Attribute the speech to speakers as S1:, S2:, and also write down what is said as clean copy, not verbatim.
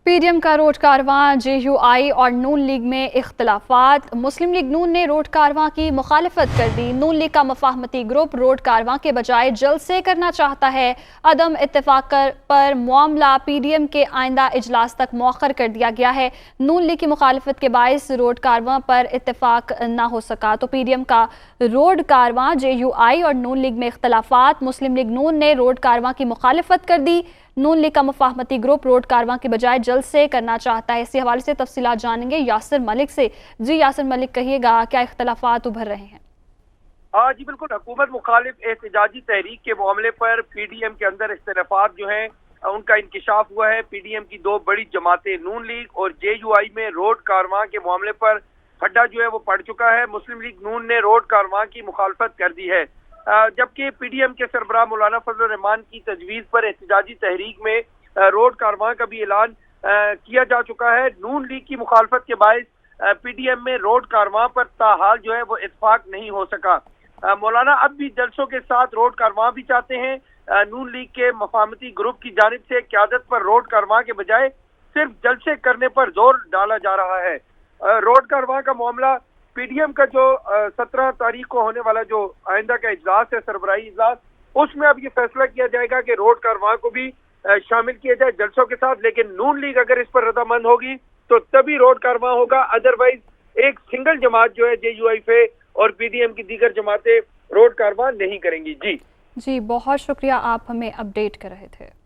S1: PDM का road कारवां, JUI और नून league में इख्तलाफात। मुस्लिम लीग नून ने रोड कारवां की मुखालफत कर दी। नून लीग का मफाहमती ग्रुप रोड कारवां के बजाय जलसे करना चाहता है। अदम इत्तेफाक पर मामला पीडीएम के आइंदा इजलास तक मौखर कर दिया गया है। नून लीग की मुखालफत के बायस रोड कारवां पर इत्तेफाक न हो सका तो पीडीएम का रोड कारवां, जेयूआई और नून लीग में इख्तलाफात। मुस्लिम लीग नून ने रोड कारवां की मुखालफत कर दी। नून लीग का मुफाहमती ग्रुप रोड कारवां के बजाय जलसे करना चाहता है। इसी हवाले से तफसीलात जानेंगे यासिर मलिक से। जी यासिर मलिक, कहिएगा क्या इख्तलाफात उभर रहे हैं?
S2: जी बिल्कुल, हुकूमत मुखालिफ एहतजाजी तहरीक के मामले पर पीडीएम के अंदर इख्तलाफात जो हैं उनका इंकिशाफ हुआ है। पीडीएम की दो बड़ी जमातें नून लीग और जेयूआई में रोड कारवां के मामले पर खड्डा जो है वो पड़ चुका है। मुस्लिम लीग नून ने रोड कारवां की मुखालफत कर दी है, जबकि पीडीएम के सरबराह मौलाना फजल रहमान की तजवीज़ पर एहतजाजी तहरीक में रोड कारवां का भी ऐलान किया जा चुका है। नून लीग की मुखालफत के बायस पीडीएम में रोड कारवां पर ताहाल जो है वो इत्फाक नहीं हो सका। मौलाना अब भी जलसों के साथ रोड कारवां भी चाहते हैं। नून लीग के मफाहमती ग्रुप की जानिब से क़यादत पर रोड कारवां के बजाय सिर्फ जलसे करने पर जोर डाला जा रहा है। रोड कारवां का मामला पीडीएम का जो 17 तारीख को होने वाला जो आइंदा का इजलास है, सरबराही इजलास, उसमें अब ये फैसला किया जाएगा कि रोड कारवां को भी शामिल किया जाए जलसों के साथ। लेकिन नून लीग अगर इस पर रजामंद होगी तो तभी रोड कारवां होगा, अदरवाइज एक सिंगल जमात जो है जेयूआई और पीडीएम की दीगर जमातें रोड कारवां नहीं करेंगी। जी
S1: बहुत शुक्रिया, आप हमें अपडेट कर रहे थे।